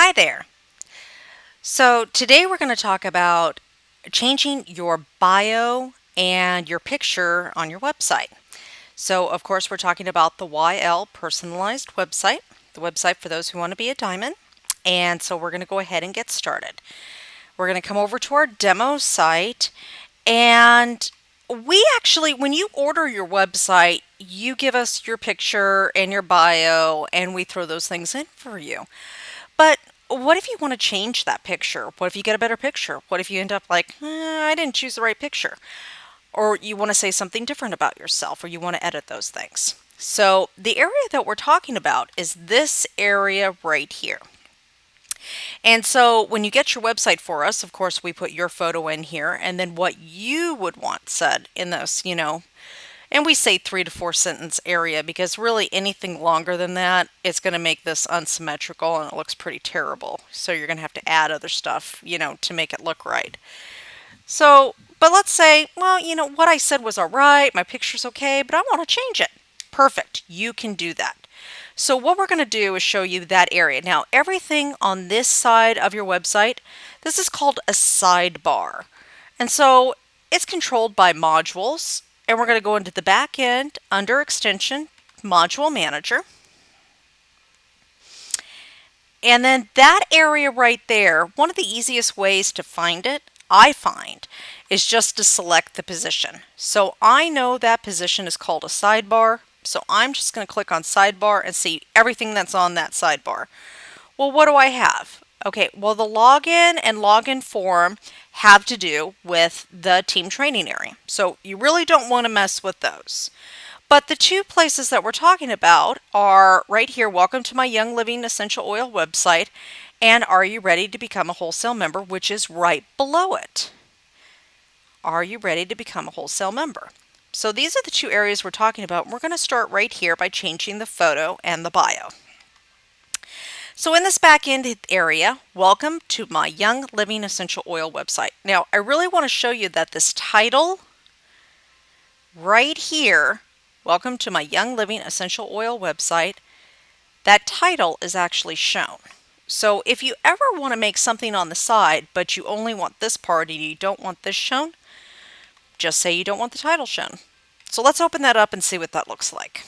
Hi there. So today we're going to talk about changing your bio and your picture on your website. So of course we're talking about the YL personalized website, the website for those who want to be a diamond. And so we're going to go ahead and get started. We're going to come over to our demo site, and we actually, when you order your website, you give us your picture and your bio and we throw those things in for you. But what if you want to change that picture? What if you get a better picture? What if you end up like, I didn't choose the right picture? Or you want to say something different about yourself, or you want to edit those things. So the area that we're talking about is this area right here. And so when you get your website for us, of course, we put your photo in here and then what you would want said in this, and we say 3 to 4 sentence area because really anything longer than that, it's going to make this unsymmetrical and it looks pretty terrible. So you're going to have to add other stuff, to make it look right. So, but let's say, well, what I said was all right, my picture's okay, but I want to change it. Perfect. You can do that. So what we're going to do is show you that area. Now, everything on this side of your website, this is called a sidebar. And so it's controlled by modules. And we're going to go into the back end under Extension, Module Manager. And then that area right there, one of the easiest ways to find it, I find, is just to select the position. So I know that position is called a sidebar. So I'm just going to click on sidebar and see everything that's on that sidebar. Well, what do I have? Okay, well, the login and login form have to do with the team training area. So you really don't want to mess with those. But the two places that we're talking about are right here, welcome to my Young Living Essential Oil website, and are you ready to become a wholesale member, which is right below it. Are you ready to become a wholesale member? So these are the two areas we're talking about. We're going to start right here by changing the photo and the bio. So in this back end area, welcome to my Young Living Essential Oil website. Now, I really want to show you that this title right here, welcome to my Young Living Essential Oil website, that title is actually shown. So if you ever want to make something on the side, but you only want this part and you don't want this shown, just say you don't want the title shown. So let's open that up and see what that looks like.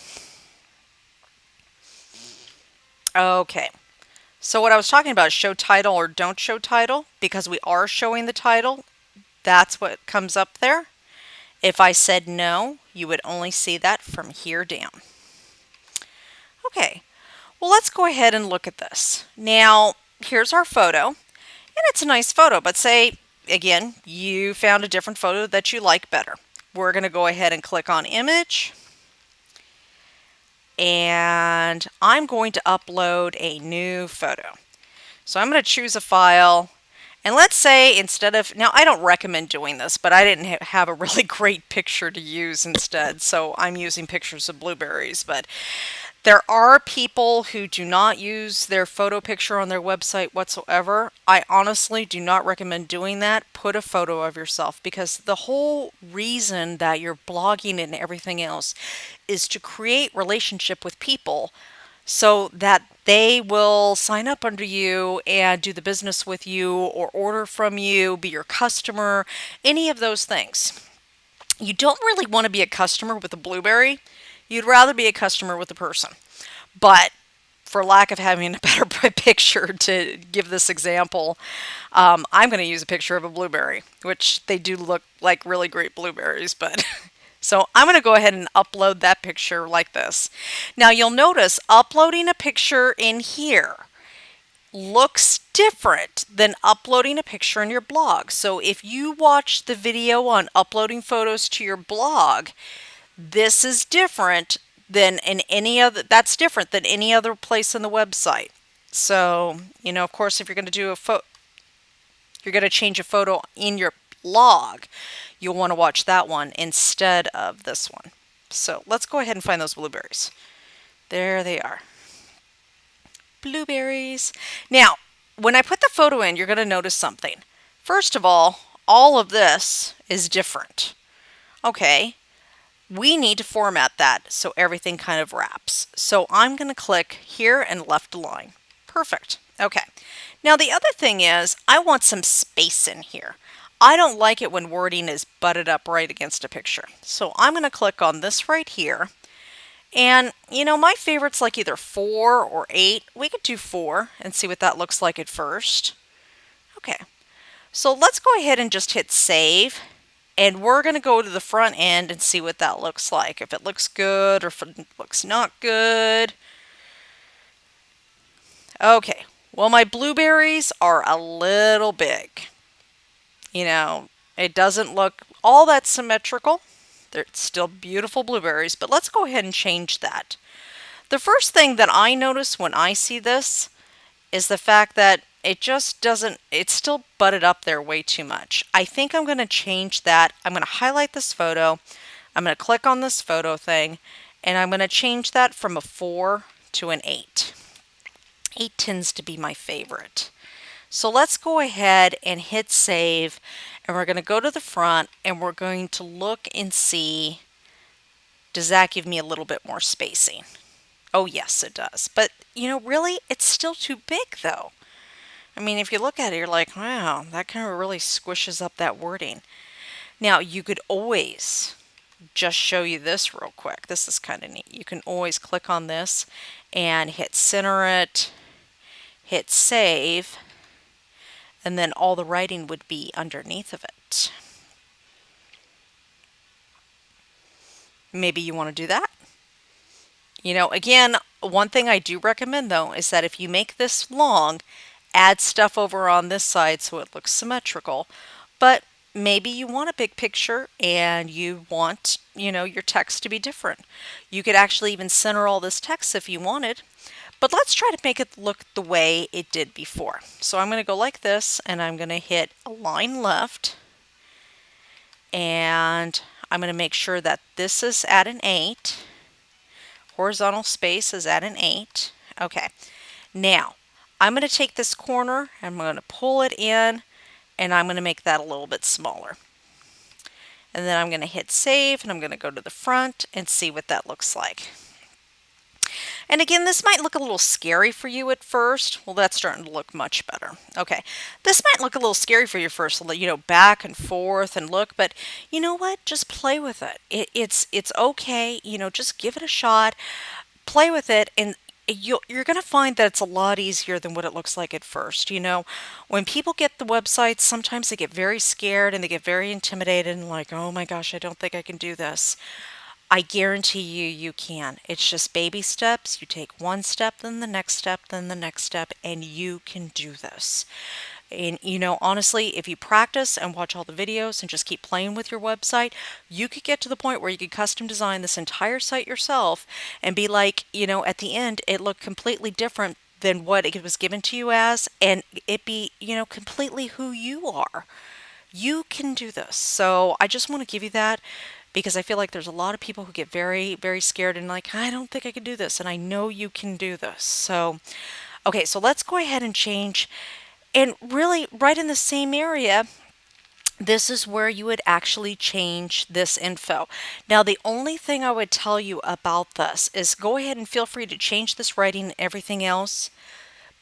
Okay. So what I was talking about is show title or don't show title, because we are showing the title. That's what comes up there. If I said no, you would only see that from here down. Okay, well, let's go ahead and look at this. Now, here's our photo, and it's a nice photo, but say, again, you found a different photo that you like better. We're going to go ahead and click on image. And I'm going to upload a new photo. So I'm going to choose a file, and let's say instead of, now I don't recommend doing this, but I didn't have a really great picture to use instead, so I'm using pictures of blueberries. But there are people who do not use their photo picture on their website whatsoever. I honestly do not recommend doing that. Put a photo of yourself, because the whole reason that you're blogging and everything else is to create relationship with people so that they will sign up under you and do the business with you or order from you, be your customer, any of those things. You don't really want to be a customer with a blueberry. You'd rather be a customer with a person. But for lack of having a better picture to give this example, I'm going to use a picture of a blueberry, which they do look like really great blueberries. But so I'm going to go ahead and upload that picture like this. Now you'll notice uploading a picture in here looks different than uploading a picture in your blog. So if you watch the video on uploading photos to your blog, this is different than in any other, that's different than any other place on the website. So, of course, if you're going to do you're going to change a photo in your blog, you'll want to watch that one instead of this one. So let's go ahead and find those blueberries. There they are. Blueberries. Now, when I put the photo in, you're going to notice something. First of all of this is different. Okay. We need to format that so everything kind of wraps. So I'm going to click here and left align. Perfect. Okay. Now the other thing is I want some space in here. I don't like it when wording is butted up right against a picture. So I'm going to click on this right here. And, my favorite's like either 4 or 8. We could do 4 and see what that looks like at first. Okay. So let's go ahead and just hit save. And we're going to go to the front end and see what that looks like. If it looks good or if it looks not good. Okay. Well, my blueberries are a little big. It doesn't look all that symmetrical. They're still beautiful blueberries, but let's go ahead and change that. The first thing that I notice when I see this is the fact that it just doesn't, it's still butted up there way too much. I think I'm going to change that. I'm going to highlight this photo. I'm going to click on this photo thing, and I'm going to change that from a 4 to an 8. 8 tends to be my favorite. So let's go ahead and hit save, and we're going to go to the front and we're going to look and see, does that give me a little bit more spacing? Oh yes, it does. But really, it's still too big though. I mean, if you look at it, you're like, wow, that kind of really squishes up that wording. Now, you could always just show you this real quick. This is kind of neat. You can always click on this and hit center it, hit save, and then all the writing would be underneath of it. Maybe you want to do that. Again, one thing I do recommend though is that if you make this long, add stuff over on this side so it looks symmetrical. But maybe you want a big picture and you want, your text to be different. You could actually even center all this text if you wanted. But let's try to make it look the way it did before. So I'm going to go like this, and I'm going to hit align left. And I'm going to make sure that this is at an 8. Horizontal space is at an 8. Okay. Now, I'm going to take this corner, and I'm going to pull it in, and I'm going to make that a little bit smaller. And then I'm going to hit save, and I'm going to go to the front and see what that looks like. And again, this might look a little scary for you at first. Well, that's starting to look much better. Okay, this might look a little scary for you first, back and forth and look, but you know what? Just play with it. It's okay. Just give it a shot. Play with it, and you're going to find that it's a lot easier than what it looks like at first. When people get the websites, sometimes they get very scared and they get very intimidated and like, oh my gosh, I don't think I can do this. I guarantee you can. It's just baby steps. You take one step, then the next step, then the next step, and you can do this. And honestly, if you practice and watch all the videos and just keep playing with your website, you could get to the point where you could custom design this entire site yourself and be like, at the end, it looked completely different than what it was given to you as, and it be, completely who you are. You can do this. So I just want to give you that, because I feel like there's a lot of people who get very, very scared and like, I don't think I can do this. And I know you can do this. So, okay, so let's go ahead and change. And really, right in the same area, this is where you would actually change this info. Now, the only thing I would tell you about this is go ahead and feel free to change this writing and everything else,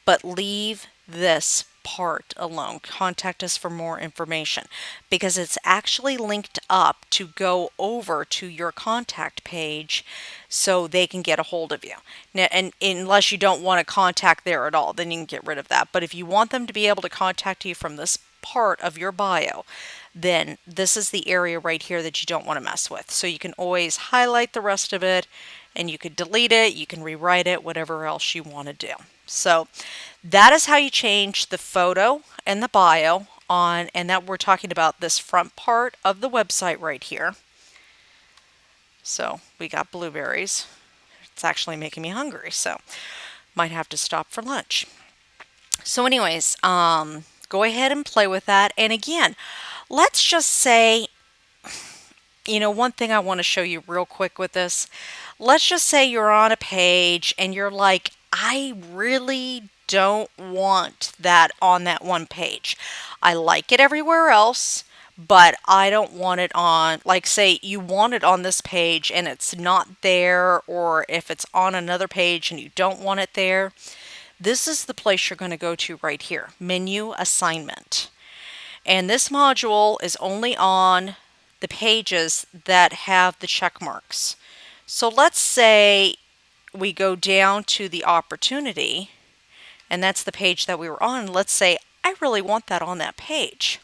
but leave this part alone. Contact us for more information, because it's actually linked up to go over to your contact page so they can get a hold of you. Now, and unless you don't want to contact there at all, then you can get rid of that. But if you want them to be able to contact you from this part of your bio, then this is the area right here that you don't want to mess with. So you can always highlight the rest of it, and you could delete it, you can rewrite it, whatever else you want to do. So that is how you change the photo and the bio on, and that we're talking about this front part of the website right here. So we got blueberries. It's actually making me hungry, so might have to stop for lunch. So anyways, go ahead and play with that. And again, let's just say, one thing I want to show you real quick with this. Let's just say you're on a page and you're like, I really don't want that on that one page. I like it everywhere else, but I don't want it on, like say you want it on this page and it's not there, or if it's on another page and you don't want it there, this is the place you're going to go to right here, Menu Assignment. And this module is only on the pages that have the check marks. So let's say we go down to the opportunity, and that's the page that we were on. Let's say I really want that on that page.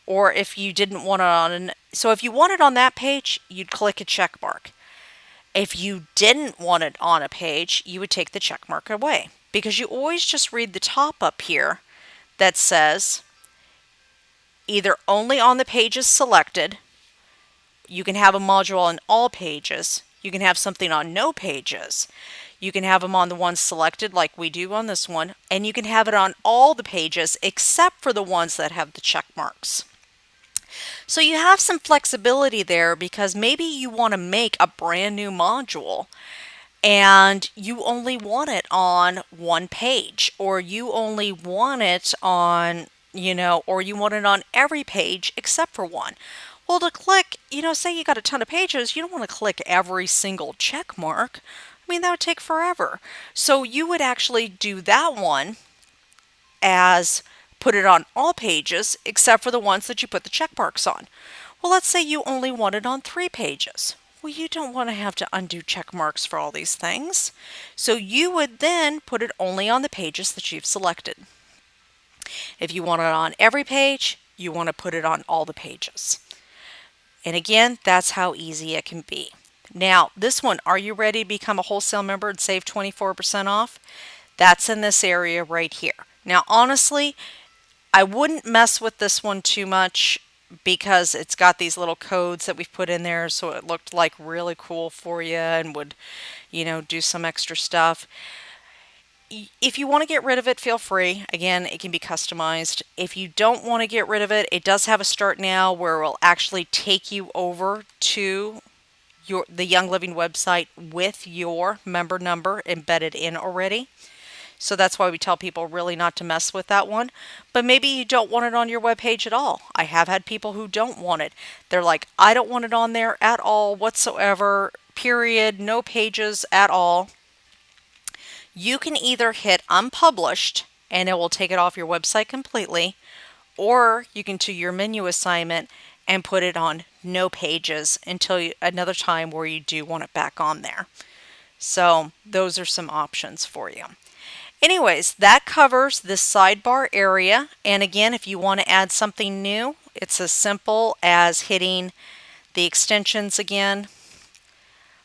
Or if you didn't want it on, so if you want it on that page, you'd click a check mark. If you didn't want it on a page, you would take the check mark away, because you always just read the top up here that says either only on the pages selected. You can have a module on all pages. You can have something on no pages. You can have them on the ones selected like we do on this one, and you can have it on all the pages except for the ones that have the check marks. So you have some flexibility there, because maybe you want to make a brand new module and you only want it on one page, or you only want it on, or you want it on every page except for one. Well, to click, say you got a ton of pages, you don't want to click every single check mark. I mean, that would take forever. So you would actually do that one as put it on all pages except for the ones that you put the check marks on. Well, let's say you only want it on 3 pages. Well, you don't want to have to undo check marks for all these things. So you would then put it only on the pages that you've selected. If you want it on every page, you want to put it on all the pages. And again, that's how easy it can be. Now, this one, are you ready to become a wholesale member and save 24% off? That's in this area right here. Now, honestly, I wouldn't mess with this one too much, because it's got these little codes that we've put in there, so it looked like really cool for you and would, do some extra stuff. If you want to get rid of it, feel free. Again, it can be customized. If you don't want to get rid of it, it does have a start now where it will actually take you over to the Young Living website with your member number embedded in already. So that's why we tell people really not to mess with that one. But maybe you don't want it on your webpage at all. I have had people who don't want it. They're like, I don't want it on there at all whatsoever, period, no pages at all. You can either hit unpublished and it will take it off your website completely, or you can do your menu assignment and put it on no pages until another time where you do want it back on there. So those are some options for you. Anyways, that covers this sidebar area. And again, if you want to add something new, it's as simple as hitting the extensions again,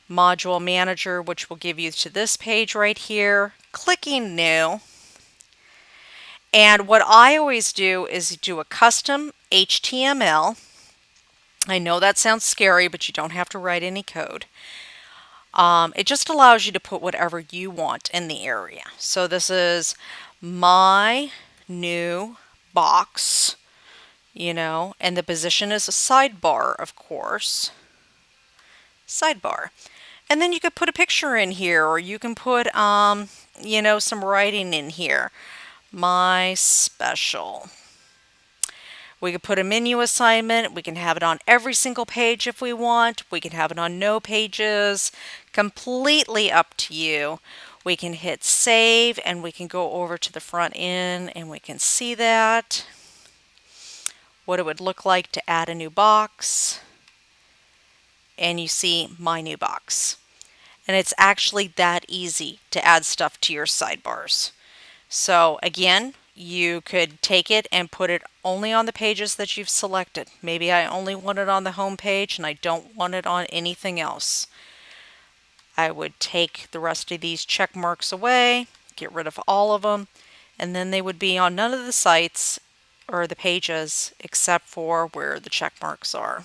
Module Manager, which will give you to this page right here, clicking New. And what I always do is do a custom HTML. I know that sounds scary, but you don't have to write any code. It just allows you to put whatever you want in the area. So this is my new box, and the position is a sidebar, of course. Sidebar. And then you could put a picture in here, or you can put, some writing in here. My special. We could put a menu assignment. We can have it on every single page if we want. We can have it on no pages. Completely up to you. We can hit save and we can go over to the front end and we can see that. What it would look like to add a new box. And you see my new box. And it's actually that easy to add stuff to your sidebars. So again, you could take it and put it only on the pages that you've selected. Maybe I only want it on the home page and I don't want it on anything else. I would take the rest of these check marks away, get rid of all of them, and then they would be on none of the sites or the pages except for where the check marks are.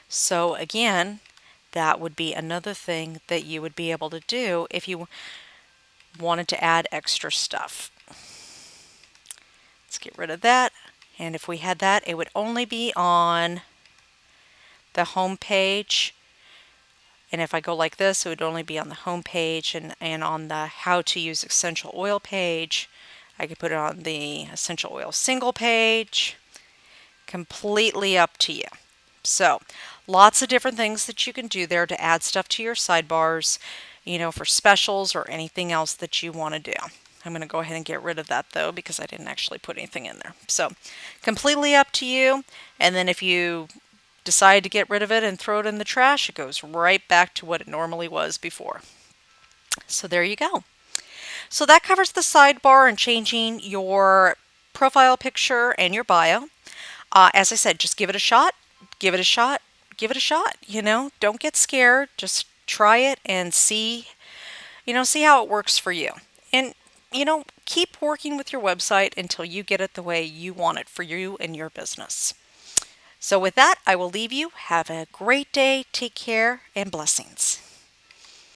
So again, that would be another thing that you would be able to do if you wanted to add extra stuff. Let's get rid of that. And if we had that, it would only be on the home page. And if I go like this, it would only be on the home page and on the how to use essential oil page. I could put it on the essential oil single page. Completely up to you. So Lots of different things that you can do there to add stuff to your sidebars, for specials or anything else that you want to do. I'm going to go ahead and get rid of that though because I didn't actually put anything in there. So completely up to you. And then if you decide to get rid of it and throw it in the trash, it goes right back to what it normally was before. So there you go. So that covers the sidebar and changing your profile picture and your bio. As I said, just give it a shot, give it a shot, give it a shot. Don't get scared. Just try it and see how it works for you. And, keep working with your website until you get it the way you want it for you and your business. So with that, I will leave you. Have a great day. Take care and blessings.